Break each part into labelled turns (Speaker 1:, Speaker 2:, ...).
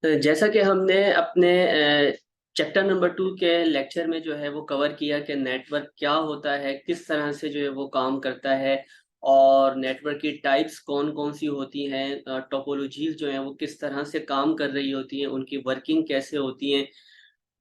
Speaker 1: जैसा कि हमने अपने चैप्टर नंबर 2 के लेक्चर में जो है वो कवर किया कि नेटवर्क क्या होता है, किस तरह से जो है वो काम करता है और नेटवर्क की टाइप्स कौन-कौन सी होती हैं, टोपोलॉजीज़ जो हैं वो किस तरह से काम कर रही होती हैं, उनकी वर्किंग कैसे होती हैं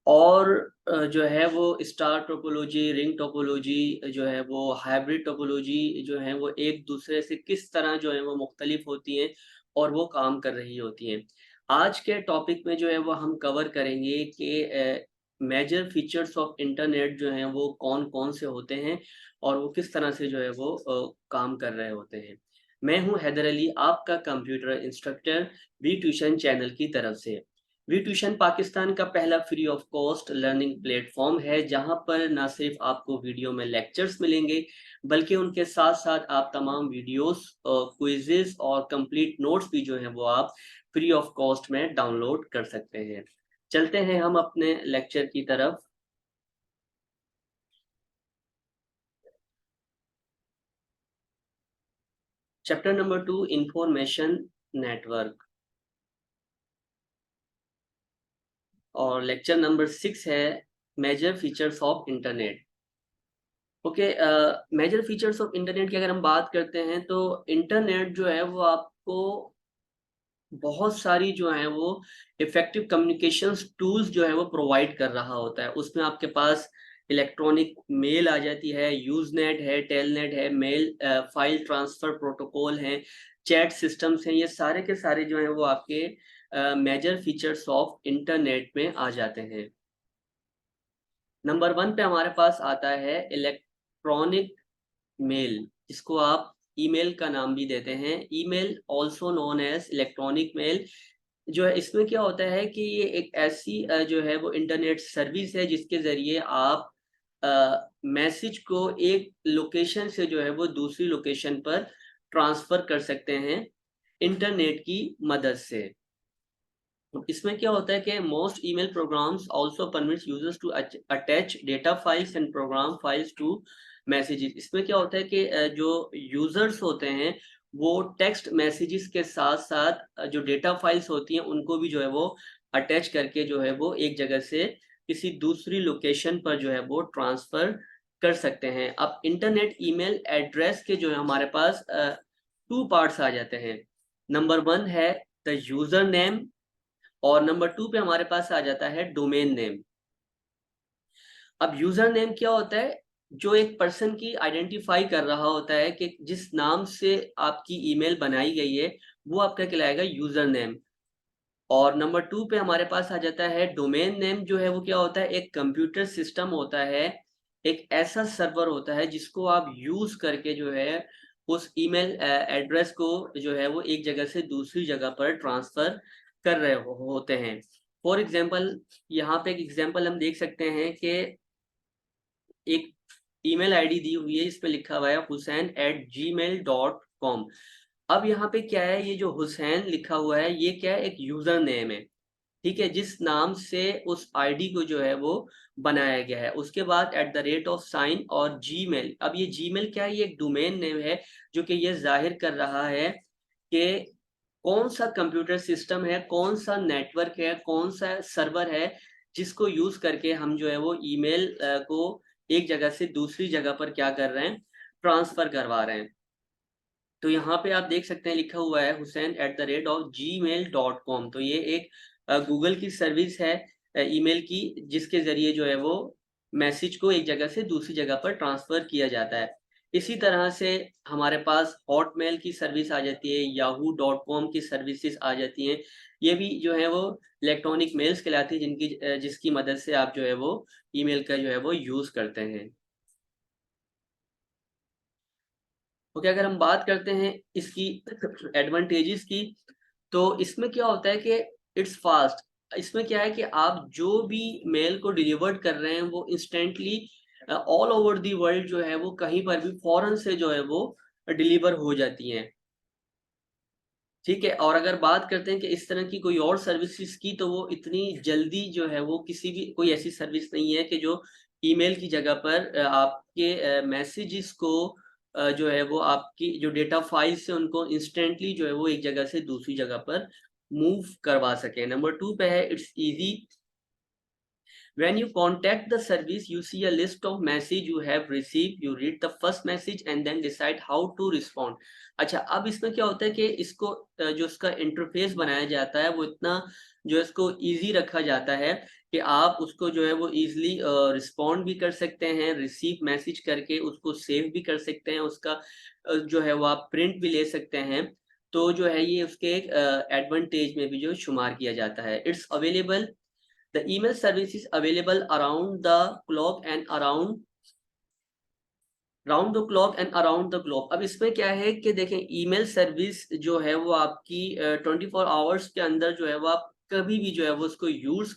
Speaker 1: और जो है वो स्टार टोपोलॉजी, रिंग टोपोलॉजी जो है वो हाइब्रिड टोपोलॉजी जो है वो एक-दूसरे से किस तरह जो है वो मुख्तलिफ होती हैं और वो काम कर रही होती हैं। आज के टॉपिक में जो है वो हम कवर करेंगे कि मेजर फीचर्स ऑफ इंटरनेट जो हैं वो कौन-कौन से होते हैं और वो किस तरह से जो है वो काम कर रहे होते हैं। मैं हूँ हैदर अली, आपका computer instructor V tuition channel की तरफ से। वी ट्यूशन पाकिस्तान का पहला free of cost learning platform है जहां पर ना सिर्फ आपको वीडियो में लेक्चर्स मिलेंगे बल्कि उनके साथ साथ आप तमाम वीडियोस, क्विजेस और कंप्लीट नोट्स भी जो हैं वो आप फ्री ऑफ कॉस्ट में डाउनलोड कर सकते हैं। चलते हैं हम अपने लेक्चर की तरफ। चैप्टर नंबर 2 इंफॉर्मेशन नेटवर्क और लेक्चर नंबर 6 है major features of internet. Okay, major features of internet की अगर हम बात करते हैं तो इंटरनेट जो है वो आपको बहुत सारी जो है वो इफेक्टिव कम्युनिकेशंस टूल्स जो है वो प्रोवाइड कर रहा होता है। उसमें आपके पास इलेक्ट्रॉनिक मेल आ जाती है, यूजनेट है, टेलनेट है, मेल फाइल ट्रांसफर प्रोटोकॉल है, चैट सिस्टम्स हैं, ये सारे के सारे जो हैं वो आपके मेजर फीचर्स ऑफ इंटरनेट में आ जाते हैं। नंबर 1 पे हमारे पास आता है इलेक्ट्रॉनिक मेल, जिसको आप ईमेल का नाम भी देते हैं। Email also known as electronic mail जो है, इसमें क्या होता है कि ये एक ऐसी जो है वो इंटरनेट सर्विस है जिसके ज़रिए आप मैसेज को एक लोकेशन से जो है वो दूसरी लोकेशन पर ट्रांसफ़र कर सकते हैं इंटरनेट की मदद से। इसमें क्या होता है कि most email programs also permits users to attach data files and program files to messages. इसमें क्या होता है कि जो यूजर्स होते हैं वो टेक्स्ट मैसेजेस के साथ साथ जो डेटा फाइल्स होती हैं उनको भी जो है वो अटैच करके जो है वो एक जगह से किसी दूसरी लोकेशन पर जो है वो ट्रांसफर कर सकते हैं। अब इंटरनेट ईमेल एड्रेस के जो है हमारे पास टू पार्ट्स आ जाते हैं। नंबर 1 है द यूजर नेम और नंबर 2 पे हमारे पास आ जाता है डोमेन नेम। अब यूजर नेम क्या होता है? जो एक पर्सन की आइडेंटिफाई कर रहा होता है कि जिस नाम से आपकी ईमेल बनाई गई है, वो आपका कहलाएगा यूजर नेम। और नंबर 2 पे हमारे पास आ जाता है डोमेन नेम। जो है वो क्या होता है? एक कंप्यूटर सिस्टम होता है, एक ऐसा सर्वर होता है जिसको आप यूज़ करके जो है उस ईमेल एड्रेस को जो है वो एक जगह से दूसरी जगह पर ट्रांसफ़र कर रहे होते हैं। फॉर एग्ज़ाम्पल, यहाँ पे एक एग्ज़ाम्पल हम देख सकते हैं कि एक ईमेल आईडी दी हुई है, इस पे लिखा हुआ है husain@gmail.com। अब यहाँ पे क्या है, ये जो हुसैन लिखा हुआ है ये क्या है? एक यूज़र नेम है। ठीक है? जिस नाम से उस आईडी को जो है वो बनाया गया है। उसके बाद at the rate of sine और जीमेल। अब ये जीमेल क्या है? ये एक डोमेन नेम है जो कि ये ज़ाहिर कर रहा है कि कौन-सा कंप्यूटर सिस्टम है, कौन-सा नेटवर्क है, कौन-सा सर्वर है, जिसको यूज़ करके हम जो है वो ईमेल को एक जगह से दूसरी जगह पर क्या कर रहे हैं? ट्रांसफ़र करवा रहे हैं। तो यहाँ पे आप देख सकते हैं लिखा हुआ है husain@gmail.com। तो ये एक गूगल की सर्विस है ईमेल की, जिसके ज़रिए जो है वो मैसेज को एक जगह से दूसरी जगह पर ट्रांसफ़र किया जाता है। इसी तरह से हमारे पास हॉटमेल की सर्विस आ जाती है, yahoo.com की सर्विसेज़ आ जाती हैं। ये भी जो है वो इलेक्ट्रॉनिक मेल्स कहलाती है जिसकी मदद से आप जो है वो ईमेल का जो है वो यूज़ करते हैं। ओके, अगर हम बात करते हैं इसकी एडवांटेजेस की, तो इसमें क्या होता है कि इट्स फास्ट। इसमें क्या है कि आप जो भी मेल को डिलीवर्ड कर रहे हैं वो instantly all over the world जो है वो कहीं पर भी फ़ौरन से जो है वो डिलीवर हो जाती हैं। ठीक है? और अगर बात करते हैं कि इस तरह की कोई और सर्विसेज़ की, तो वो इतनी जल्दी जो है वो किसी भी कोई ऐसी सर्विस नहीं है कि जो ईमेल की जगह पर आपके मैसेजेस को जो है वो आपकी जो डेटा फाइल्स हैं उनको इंस्टेंटली जो है वो एक जगह से दूसरी जगह पर मूव करवा सकें। नंबर 2 पे है it's easy. When you contact the service, you see a list of message you have received. You read the first message and then decide how to respond. अच्छा, अब इसमें क्या होता है कि इसको जो इसका इंटरफेस बनाया जाता है वो इतना जो इसको इजी रखा जाता है कि आप उसको जो है वो इजीली रिस्पॉन्ड भी कर सकते हैं, रिसीव मैसेज करके उसको सेव भी कर सकते हैं, उसका जो है वो आप प्रिंट भी ले सकते हैं। तो जो है ये उसके एक एडवांटेज में भी जो शुमार किया जाता है। It's available, the email service is available around the clock and round the clock and around the globe। अब इसमें क्या है कि देखें, ईमेल सर्विस जो है वो आपकी 24 आवर्स के अंदर जो है वो आप कभी भी जो है वो उसको यूज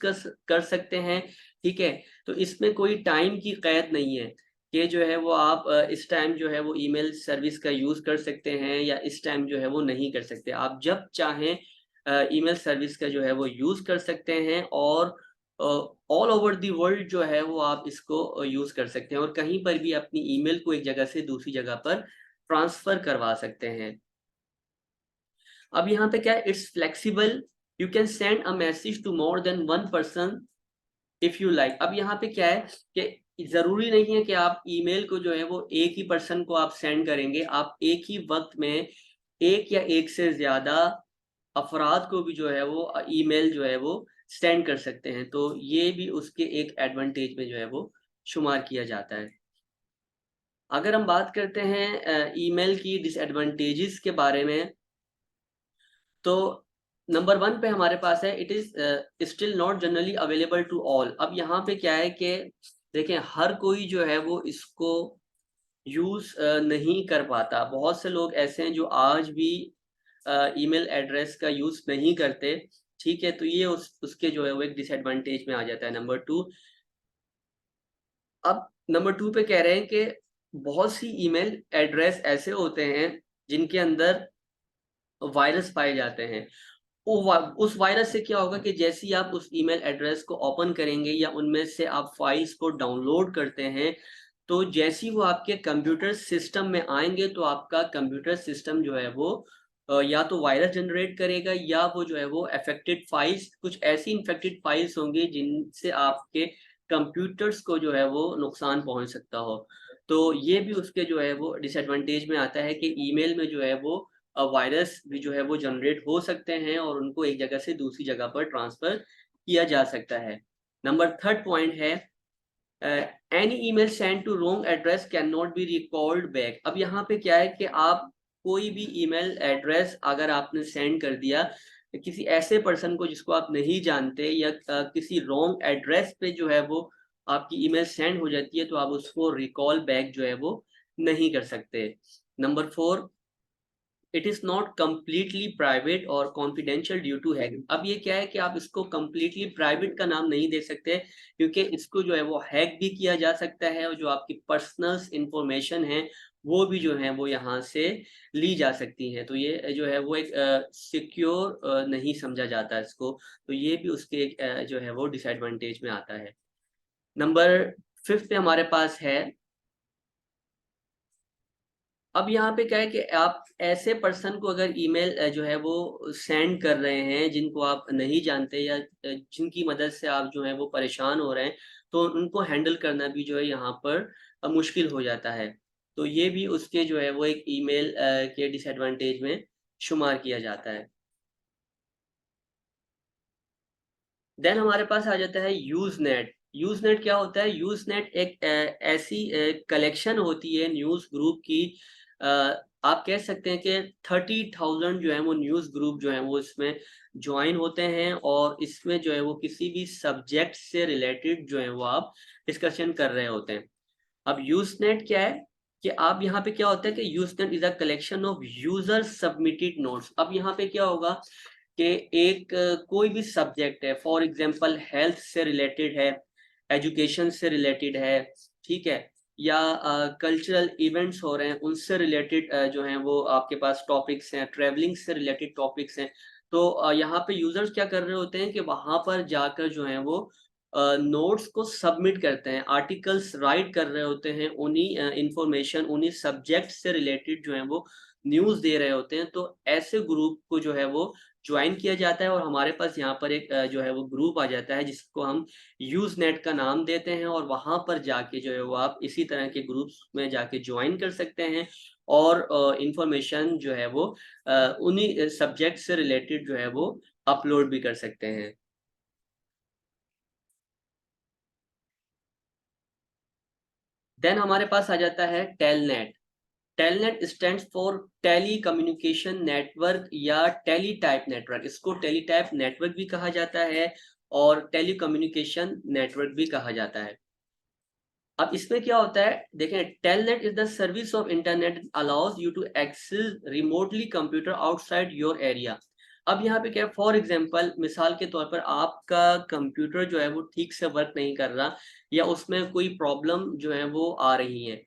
Speaker 1: कर सकते हैं। ठीक है, तो इसमें कोई टाइम की कैद नहीं है कि जो है वो आप इस टाइम जो है वो ईमेल सर्विस का यूज कर सकते हैं या इस टाइम जो है वो नहीं कर सकते। आप जब चाहें ईमेल सर्विस का जो है वो यूज कर सकते हैं और ऑल ओवर दी वर्ल्ड जो है वो आप इसको यूज कर सकते हैं और कहीं पर भी अपनी ईमेल को एक जगह से दूसरी जगह पर ट्रांसफर करवा सकते हैं। अब यहाँ पे क्या है, it's flexible, you can send a message to more than one person if you like. अब यहाँ पे क्या है कि जरूरी नहीं है कि आप ईमेल को जो है वो एक ही पर्सन को आप सेंड करेंगे, आप एक ही वक्त में एक या एक से ज्यादा अफराद को भी जो है वो ईमेल जो है वो सेंड कर सकते हैं। तो ये भी उसके एक एडवांटेज में जो है वो शुमार किया जाता है। अगर हम बात करते हैं ईमेल की डिसएडवांटेजेस के बारे में, तो नंबर 1 पे हमारे पास है it is still not generally available to all. अब यहाँ पे क्या है कि देखें, हर कोई जो है वो इसको यूज नहीं कर पाता। बहुत से लोग ऐसे हैं जो आज भी ईमेल एड्रेस का यूज नहीं करते। ठीक है, तो ये उसके जो है वो एक डिसएडवांटेज में आ जाता है। नंबर 2, अब नंबर 2 पे कह रहे हैं कि बहुत सी ईमेल एड्रेस ऐसे होते हैं जिनके अंदर वायरस पाए जाते हैं। उस वायरस से क्या होगा कि जैसे ही आप उस ईमेल एड्रेस को ओपन करेंगे या उनमें से आप फाइल्स को डाउनलोड करते हैं, तो जैसे ही वो आपके कंप्यूटर सिस्टम में आएंगे तो आपका कंप्यूटर सिस्टम जो है वो या तो वायरस जनरेट करेगा या वो जो है वो अफेक्टेड फाइल्स, कुछ ऐसी इन्फेक्टेड फाइल्स होंगी जिनसे आपके कंप्यूटर्स को जो है वो नुकसान पहुंच सकता हो। तो ये भी उसके जो है वो डिसएडवांटेज में आता है कि ईमेल में जो है वो वायरस भी जो है वो जनरेट हो सकते हैं और उनको एक जगह से दूसरी जगह पर ट्रांसफर किया जा सकता है। नंबर 3 पॉइंट है any email send to wrong address can not be recalled back. अब यहाँ पे क्या है कि आप कोई भी ईमेल एड्रेस अगर आपने सेंड कर दिया किसी ऐसे पर्सन को जिसको आप नहीं जानते या किसी रॉन्ग एड्रेस पे जो है वो आपकी ईमेल सेंड हो जाती है, तो आप उसको रिकॉल बैक जो है वो नहीं कर सकते। Number 4, it is not completely private और कॉन्फिडेंशियल ड्यू टू हैकिंग। अब ये क्या है कि आप इसको कम्प्लीटली प्राइवेट का नाम नहीं दे सकते क्योंकि इसको जो है वो हैक भी किया जा सकता है और जो आपकी पर्सनल इंफॉर्मेशन है वो भी जो है वो यहाँ से ली जा सकती है। तो ये जो है वो एक सिक्योर नहीं समझा जाता इसको। तो ये भी उसके एक जो है वो डिसएडवांटेज में आता है। नंबर 5 पे हमारे पास है, अब यहाँ पे क्या है कि आप ऐसे पर्सन को अगर ईमेल जो है वो सेंड कर रहे हैं जिनको आप नहीं जानते या जिनकी मदद से आप जो है वो परेशान हो रहे हैं, तो उनको हैंडल करना भी जो है यहाँ पर मुश्किल हो जाता है। तो ये भी उसके जो है वो एक ईमेल के डिसएडवांटेज में शुमार किया जाता है। देन हमारे पास आ जाता है यूजनेट। यूजनेट क्या होता है? यूजनेट एक ऐसी कलेक्शन होती है न्यूज़ ग्रुप की। अ, आप कह सकते हैं कि 30,000 जो है वो न्यूज़ ग्रुप जो है वो इसमें ज्वाइन होते हैं और इसमें जो है वो किसी भी सब्जेक्ट से रिलेटेड जो है वो आप डिस्कशन कर रहे होते हैं। अब यूजनेट क्या है कि आप यहाँ पे क्या होता है कि Usenet is a collection of user submitted notes. अब यहाँ पे क्या होगा कि एक कोई भी सब्जेक्ट है, फॉर एग्जांपल हेल्थ से रिलेटेड है, एजुकेशन से रिलेटेड है, ठीक है, या कल्चरल इवेंट्स हो रहे हैं उनसे रिलेटेड जो हैं वो आपके पास टॉपिक्स हैं, ट्रैवलिंग से रिलेटेड टॉपिक्स हैं। तो यहाँ पे यूजर्स क्या कर रहे होते हैं कि वहां पर जाकर जो है वो नोट्स को सबमिट करते हैं, आर्टिकल्स राइट कर रहे होते हैं, उन्हीं इंफॉर्मेशन उन्हीं सब्जेक्ट से रिलेटेड जो है वो न्यूज़ दे रहे होते हैं, तो ऐसे ग्रुप को जो है वो ज्वाइन किया जाता है और हमारे पास यहाँ पर एक जो है वो ग्रुप आ जाता है जिसको हम यूज़ नेट का नाम देते हैं, और वहाँ पर जाके जो है वो आप इसी तरह के ग्रुप्स में जाके ज्वाइन कर सकते हैं और इंफॉर्मेशन जो है वो उन्हीं सब्जेक्ट से रिलेटेड जो है वो अपलोड भी कर सकते हैं। देन हमारे पास आ जाता है telnet. Telnet stands for telecommunication network या टेली टाइप नेटवर्क। इसको टेली टाइप नेटवर्क भी कहा जाता है और टेली कम्युनिकेशन नेटवर्क भी कहा जाता है। अब इसमें क्या होता है, देखें, telnet is the service of internet allows you to access remotely computer outside your area. अब यहाँ पे क्या है, फॉर एग्जांपल मिसाल के तौर पर आपका कंप्यूटर जो है वो ठीक से वर्क नहीं कर रहा या उसमें कोई प्रॉब्लम जो है वो आ रही है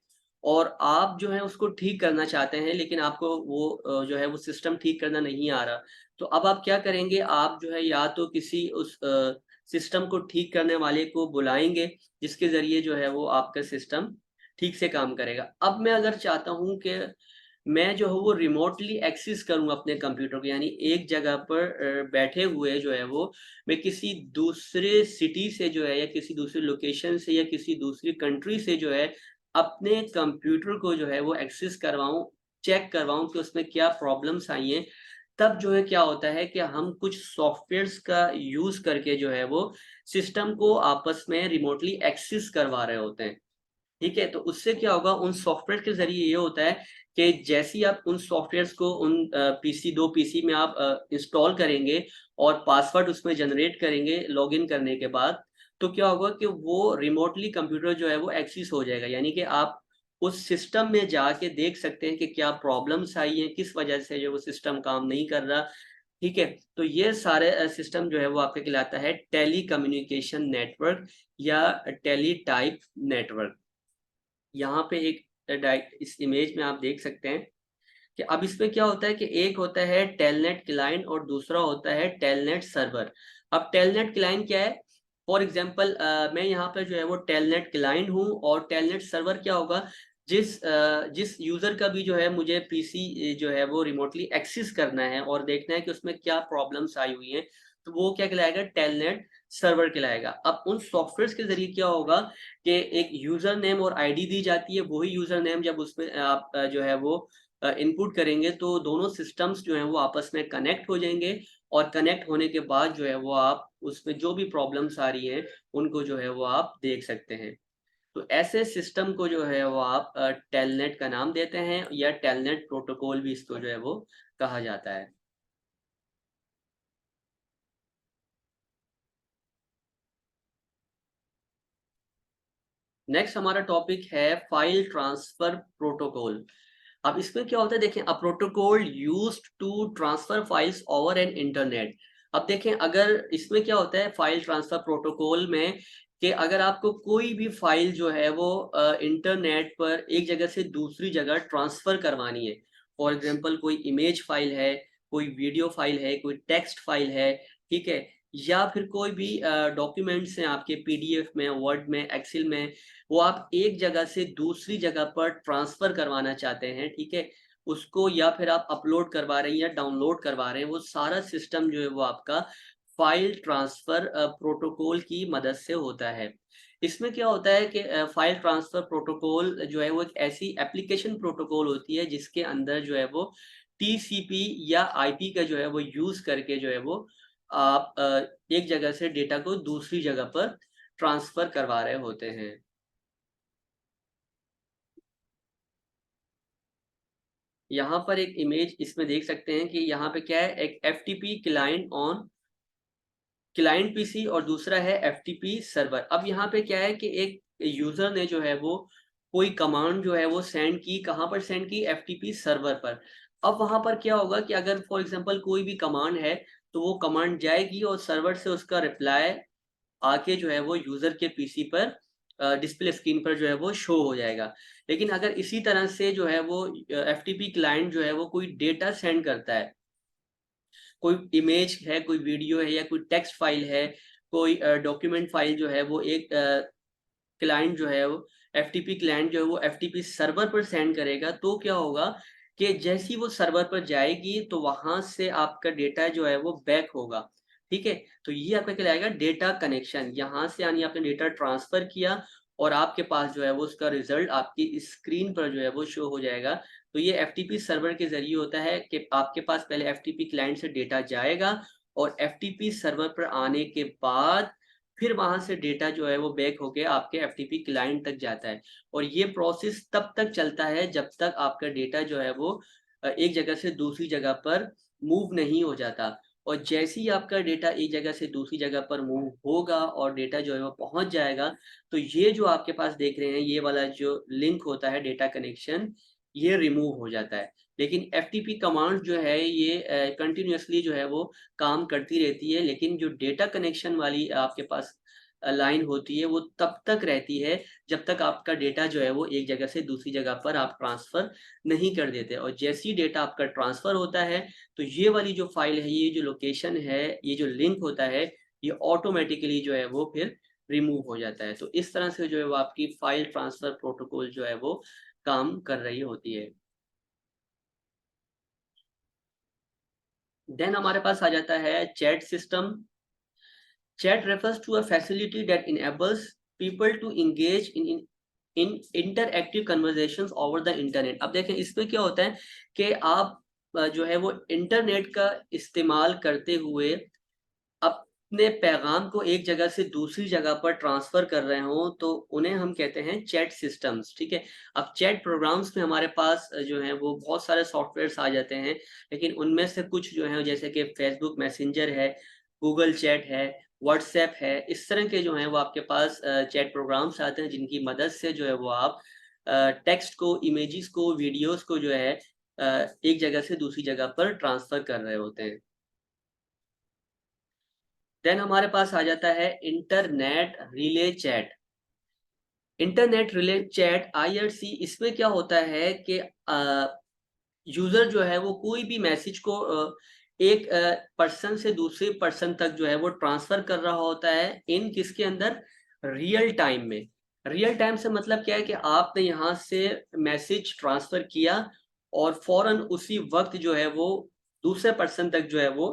Speaker 1: और आप जो है उसको ठीक करना चाहते हैं, लेकिन आपको वो जो है वो सिस्टम ठीक करना नहीं आ रहा। तो अब आप क्या करेंगे, आप जो है या तो किसी उस सिस्टम को ठीक करने वाले को बुलाएंगे जिसके ज़रिए जो है वो आपका सिस्टम ठीक से काम करेगा। अब मैं अगर चाहता हूँ कि मैं जो हूँ वो रिमोटली एक्सेस करूँ अपने कंप्यूटर को, यानी एक जगह पर बैठे हुए जो है वो मैं किसी दूसरे सिटी से जो है या किसी दूसरी लोकेशन से या किसी दूसरी कंट्री से जो है अपने कंप्यूटर को जो है वो एक्सेस करवाऊँ, चेक करवाऊँ कि उसमें क्या प्रॉब्लम्स आई हैं। तब जो है क्या होता है कि हम कुछ सॉफ्टवेयर्स का यूज़ करके जो है वो सिस्टम को आपस में रिमोटली एक्सेस करवा रहे होते हैं। ठीक है? तो उससे क्या होगा, उन सॉफ्टवेयर के ज़रिए ये होता है कि जैसे ही आप उन सॉफ्टवेयर्स को उन पीसी 2 पीसी में आप इंस्टॉल करेंगे और पासवर्ड उसमें जनरेट करेंगे लॉगिन करने के बाद, तो क्या होगा कि वो रिमोटली कंप्यूटर जो है वो एक्सेस हो जाएगा। यानी कि आप उस सिस्टम में जाके देख सकते हैं कि क्या प्रॉब्लम्स आई हैं, किस वजह से जो वो सिस्टम काम नहीं कर रहा। ठीक है? तो ये सारे सिस्टम जो है वो आपका कहलाता है टेली कम्युनिकेशन नेटवर्क या टेली टाइप नेटवर्क। यहाँ पे एक इस इमेज में आप देख सकते हैं कि अब इसमें क्या होता है कि एक होता है टेलनेट क्लाइंट और दूसरा होता है टेलनेट सर्वर। अब टेलनेट क्लाइंट क्या है? फॉर एग्जांपल मैं यहाँ पे जो है वो टेलनेट क्लाइंट हूँ और टेलनेट सर्वर क्या होगा, जिस यूज़र का भी जो है मुझे पीसी जो है वो रिमोटली एक्सेस करना है और देखना है कि उसमें क्या प्रॉब्लम्स आई हुई हैं, तो वो क्या कहलाएगा, टेलनेट सर्वर कहलाएगा। अब उन सॉफ्टवेयर्स के ज़रिए क्या होगा कि एक यूज़र नेम और आईडी दी जाती है, वही यूज़र नेम जब उसमें आप जो है वो इनपुट करेंगे तो दोनों सिस्टम्स जो हैं वो आपस में कनेक्ट हो जाएँगे और कनेक्ट होने के बाद जो है वो आप उसमें जो भी प्रॉब्लम्स आ रही हैं, उनको जो है वो आप देख सकते हैं। तो ऐसे सिस्टम को जो है वो आप टेलनेट का नाम देते हैं या टेलनेट प्रोटोकॉल भी इसको जो है वो कहा जाता है। नेक्स्ट हमारा टॉपिक है फाइल ट्रांसफर प्रोटोकॉल। अब इसमें क्या होता है, देखें, a protocol used to transfer files over an internet. अब देखें, अगर इसमें क्या होता है फाइल ट्रांसफर प्रोटोकॉल में, कि अगर आपको कोई भी फाइल जो है वो इंटरनेट पर एक जगह से दूसरी जगह ट्रांसफर करवानी है, फॉर एग्जांपल कोई इमेज फाइल है, कोई वीडियो फाइल है, कोई टेक्स्ट फाइल है, ठीक है, या फिर कोई भी डॉक्यूमेंट्स हैं आपके पीडीएफ में, वर्ड में, एक्सेल में, वो आप एक जगह से दूसरी जगह पर ट्रांसफ़र करवाना चाहते हैं, ठीक है? उसको या फिर आप अपलोड करवा रहे हैं या डाउनलोड करवा रहे हैं, वो सारा सिस्टम जो है वो आपका फ़ाइल ट्रांसफ़र प्रोटोकॉल की मदद से होता है। इसमें क्या होता है कि फ़ाइल ट्रांसफ़र प्रोटोकॉल जो है वो एक ऐसी एप्लीकेशन प्रोटोकॉल होती है जिसके अंदर जो है वो टीसीपी या आईपी का जो है वो यूज़ करके जो है वो आप एक जगह से डेटा को दूसरी जगह पर ट्रांसफ़र करवा रहे होते हैं। यहाँ पर एक इमेज इसमें देख सकते हैं कि यहाँ पे क्या है, एक एफटीपी क्लाइंट पीसी और दूसरा है एफटीपी सर्वर। अब यहाँ पे क्या है कि एक यूज़र ने जो है वो कोई कमांड जो है वो सेंड की, कहाँ पर सेंड की, एफटीपी सर्वर पर। अब वहाँ पर क्या होगा कि अगर फॉर एग्ज़ाम्पल कोई भी कमांड है, तो वो कमांड जाएगी और सर्वर से उसका रिप्लाई आके जो है वो यूज़र के पीसी पर डिस्प्ले स्क्रीन पर जो है वो शो हो जाएगा। लेकिन अगर इसी तरह से जो है वो एफटीपी क्लाइंट जो है वो कोई डेटा सेंड करता है, कोई इमेज है, कोई वीडियो है या कोई टेक्स्ट फाइल है, कोई डॉक्यूमेंट फाइल जो है वो एक क्लाइंट जो है वो एफटीपी क्लाइंट जो है वो एफटीपी सर्वर पर सेंड करेगा, तो क्या होगा कि जैसी वो सर्वर पर जाएगी तो वहां से आपका डेटा जो है वो बैक होगा। ठीक है, तो ये आपका कहलाएगा डेटा कनेक्शन। यहाँ से यानी आपने डेटा ट्रांसफर किया और आपके पास जो है वो उसका रिजल्ट आपकी स्क्रीन पर जो है वो शो हो जाएगा। तो ये एफटीपी सर्वर के जरिए होता है कि आपके पास पहले एफटीपी क्लाइंट से डेटा जाएगा और एफटीपी सर्वर पर आने के बाद फिर वहां से डेटा जो है वो बैक होके आपके एफटीपी क्लाइंट तक जाता है। और ये प्रोसेस तब तक चलता है जब तक आपका डेटा जो है वो एक जगह से दूसरी जगह पर मूव नहीं हो जाता। और जैसे ही आपका डेटा एक जगह से दूसरी जगह पर मूव होगा और डेटा जो है वो पहुंच जाएगा, तो ये जो आपके पास देख रहे हैं ये वाला जो लिंक होता है डेटा कनेक्शन, ये रिमूव हो जाता है। लेकिन एफटीपी कमांड जो है ये कंटिन्यूअसली जो है वो काम करती रहती है, लेकिन जो डेटा कनेक्शन वाली आपके पास लाइन होती है वो तब तक रहती है जब तक आपका डेटा जो है वो एक जगह से दूसरी जगह पर आप ट्रांसफर नहीं कर देते। और जैसे ही डेटा आपका ट्रांसफर होता है तो ये वाली जो फाइल है, ये जो लोकेशन है, ये जो लिंक होता है, ये ऑटोमेटिकली जो है वो फिर रिमूव हो जाता है। तो इस तरह से जो है वो आपकी फाइल ट्रांसफर प्रोटोकॉल जो है वो काम कर रही होती है। देन हमारे पास आ जाता है chat system. Chat refers to a facility that enables people to engage in interactive conversations over the internet। अब देखें इसमें क्या होता है कि आप जो है वो इंटरनेट का इस्तेमाल करते हुए अपने पैगाम को एक जगह से दूसरी जगह पर ट्रांसफर कर रहे हो तो उन्हें हम कहते हैं चैट सिस्टम्स। ठीक है, अब चैट प्रोग्राम्स में हमारे पास जो है वो बहुत सारे सॉफ्टवेयर्स आ जाते हैं, लेकिन उनमें से कुछ जो है जैसे कि फेसबुक मैसेंजर है, गूगल चैट है, व्हाट्सएप है, इस तरह के जो हैं वो आपके पास चैट प्रोग्राम्स आते हैं जिनकी मदद से जो है वो आप टेक्स्ट को, इमेजेस को, वीडियोस को जो है एक जगह से दूसरी जगह पर ट्रांसफर कर रहे होते हैं। देन हमारे पास आ जाता है internet relay chat. Internet relay chat IRC, इसमें क्या होता है कि यूजर जो है वो कोई भी मैसेज को एक पर्सन से दूसरे पर्सन तक जो है वो ट्रांसफर कर रहा होता है इन किसके अंदर, रियल टाइम में। रियल टाइम से मतलब क्या है कि आपने यहाँ से मैसेज ट्रांसफर किया और फौरन उसी वक्त जो है वो दूसरे पर्सन तक जो है वो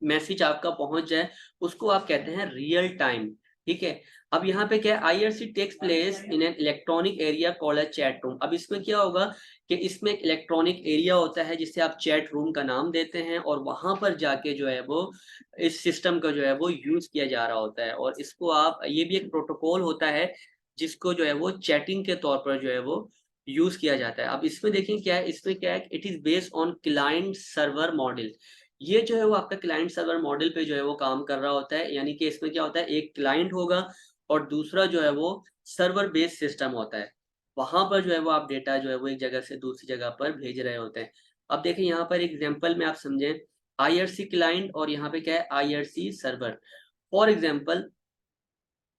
Speaker 1: मैसेज आपका पहुंच जाए, उसको आप कहते हैं रियल टाइम। ठीक है, अब यहाँ पे क्या है, IRC takes place in an electronic area called a chat room. अब इसमें क्या होगा कि इसमें एक इलेक्ट्रॉनिक एरिया होता है जिसे आप चैट रूम का नाम देते हैं और वहां पर जाके जो है वो इस सिस्टम का जो है वो यूज किया जा रहा होता है। और इसको आप, ये भी एक प्रोटोकॉल होता है जिसको जो है वो चैटिंग के तौर पर जो है वो यूज किया जाता है। अब इसमें देखें क्या है, इसमें क्या है, it is based on client server model. ये जो है वो आपका क्लाइंट सर्वर मॉडल पे जो है वो काम कर रहा होता है, यानी कि इसमें क्या होता है, एक क्लाइंट होगा और दूसरा जो है वो सर्वर बेस्ड सिस्टम होता है। वहां पर जो है वो आप डेटा जो है वो एक जगह से दूसरी जगह पर भेज रहे होते हैं। अब देखिए यहाँ पर एग्जांपल में आप समझें, आईआरसी क्लाइंट और यहाँ पे क्या है, IRC server. For example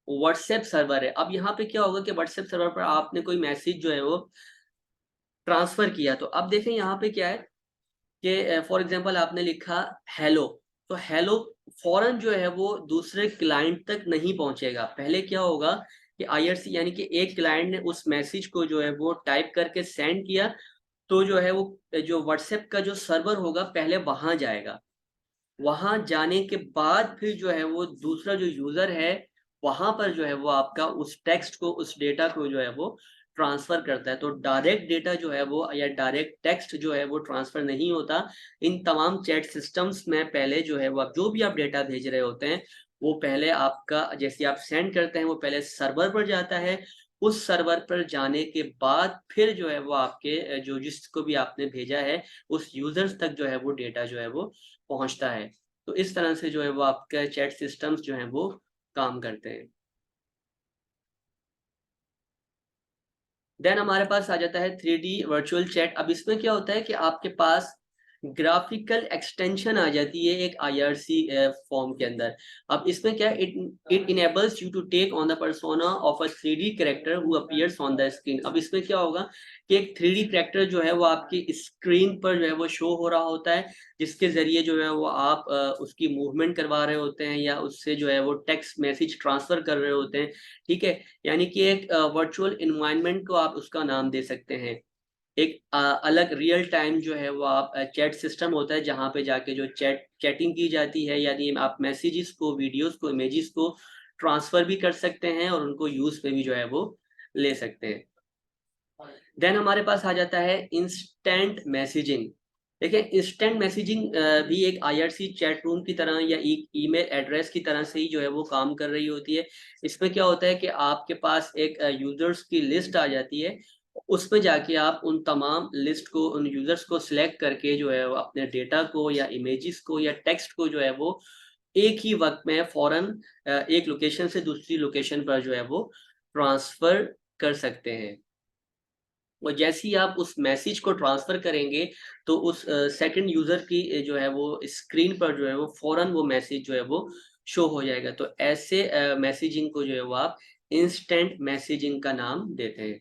Speaker 1: WhatsApp server है। अब यहाँ पे क्या होगा कि व्हाट्सएप सर्वर पर आपने कोई मैसेज जो है वो ट्रांसफर किया, तो अब देखें यहाँ पे क्या है कि फॉर एग्जांपल आपने लिखा हेलो, तो हेलो फौरन जो है वो दूसरे क्लाइंट तक नहीं पहुंचेगा। पहले क्या होगा कि आईआरसी यानी कि एक क्लाइंट ने उस मैसेज को जो है वो टाइप करके सेंड किया, तो जो है वो जो व्हाट्सएप का जो सर्वर होगा पहले वहां जाएगा। वहां जाने के बाद फिर जो है वो दूसरा जो यूजर है वहां पर जो है वो आपका उस टेक्स्ट को, उस डेटा को जो है वो ट्रांसफर करता है। तो डायरेक्ट डेटा जो है वो या डायरेक्ट टेक्स्ट जो है वो ट्रांसफर नहीं होता। इन तमाम चैट सिस्टम्स में पहले जो है वो आप जो भी आप डेटा भेज रहे होते हैं वो पहले आपका, जैसे आप सेंड करते हैं वो पहले सर्वर पर जाता है। उस सर्वर पर जाने के बाद फिर जो है वो आपके जो जिसको भी आपने भेजा है उस यूजर्स तक जो है वो डेटा जो है वो पहुंचता है। तो इस तरह से जो है वो आपके चैट सिस्टम्स जो हैं वो काम करते हैं। देन हमारे पास आ जाता है 3D वर्चुअल चैट। अब इसमें क्या होता है कि आपके पास ग्राफिकल एक्सटेंशन आ जाती है एक आईआरसी फॉर्म के अंदर। अब इसमें क्या है, it enables you to take on the persona of a 3D character who appears on the screen. अब इसमें क्या होगा कि एक 3D कैरेक्टर जो है वो आपकी स्क्रीन पर जो है वो शो हो रहा होता है, जिसके जरिए जो है वो आप उसकी मूवमेंट करवा रहे होते हैं या उससे जो है वो टेक्स्ट मैसेज ट्रांसफर कर रहे होते हैं। ठीक है, यानी कि एक वर्चुअल इन्वायरमेंट को आप उसका नाम दे सकते हैं। एक अलग रियल टाइम जो है वो आप चैट सिस्टम होता है जहाँ पे जाके जो चैटिंग की जाती है, यानी आप मैसेजेस को, वीडियोस को, इमेजेस को ट्रांसफर भी कर सकते हैं और उनको यूज पे भी जो है वो ले सकते हैं। देन हमारे पास आ जाता है इंस्टेंट मैसेजिंग। देखिए, इंस्टेंट मैसेजिंग भी एक आईआरसी चैट रूम की तरह या एक ईमेल एड्रेस की तरह से ही जो है वो काम कर रही होती है। इसमें क्या होता है कि आपके पास एक यूजर्स की लिस्ट आ जाती है, उसमें जाके आप उन तमाम लिस्ट को, उन यूजर्स को सिलेक्ट करके जो है वो अपने डेटा को या इमेजेस को या टेक्स्ट को जो है वो एक ही वक्त में फौरन एक लोकेशन से दूसरी लोकेशन पर जो है वो ट्रांसफर कर सकते हैं। और जैसे ही आप उस मैसेज को ट्रांसफर करेंगे तो उस सेकंड यूजर की जो है वो स्क्रीन पर जो है वो फौरन वो मैसेज जो है वो शो हो जाएगा। तो ऐसे मैसेजिंग को जो है वो आप इंस्टेंट मैसेजिंग का नाम देते हैं।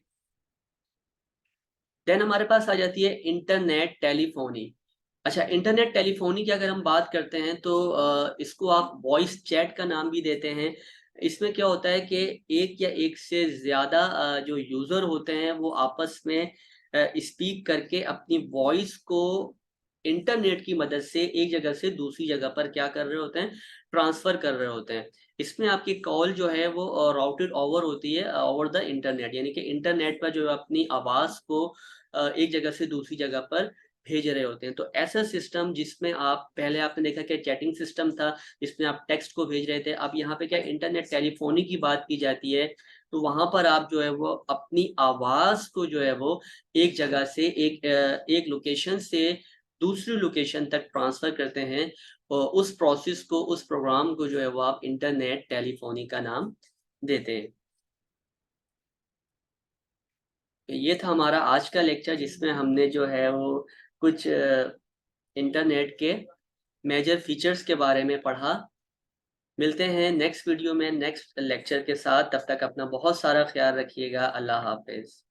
Speaker 1: देन हमारे पास आ जाती है इंटरनेट टेलीफोनी। अच्छा, इंटरनेट टेलीफोनी की अगर हम बात करते हैं तो इसको आप वॉइस चैट का नाम भी देते हैं। इसमें क्या होता है कि एक या एक से ज़्यादा जो यूज़र होते हैं वो आपस में स्पीक करके अपनी वॉइस को इंटरनेट की मदद से एक जगह से दूसरी जगह पर क्या कर रहे होते हैं, ट्रांसफ़र कर रहे होते हैं। इसमें आपकी कॉल जो है वो राउटेड ओवर होती है ओवर द इंटरनेट, यानी कि इंटरनेट पर जो है अपनी आवाज़ को एक जगह से दूसरी जगह पर भेज रहे होते हैं। तो ऐसा सिस्टम जिसमें आप पहले आपने देखा कि चैटिंग सिस्टम था, जिसमें आप टेक्स्ट को भेज रहे थे, अब यहाँ पे क्या इंटरनेट टेलीफ़ोनी की बात की जाती है, तो वहाँ पर आप जो है वो अपनी आवाज़ को जो है वो एक जगह से एक लोकेशन से दूसरी लोकेशन तक ट्रांसफ़र करते हैं और उस प्रोसेस को, उस प्रोग्राम को जो है वो आप इंटरनेट टेलीफ़ोनी का नाम देते हैं। ये था हमारा आज का लेक्चर जिसमें हमने जो है वो कुछ इंटरनेट के मेजर फीचर्स के बारे में पढ़ा। मिलते हैं नेक्स्ट वीडियो में नेक्स्ट लेक्चर के साथ, तब तक अपना बहुत सारा ख्याल रखिएगा। अल्लाह हाफ़िज़।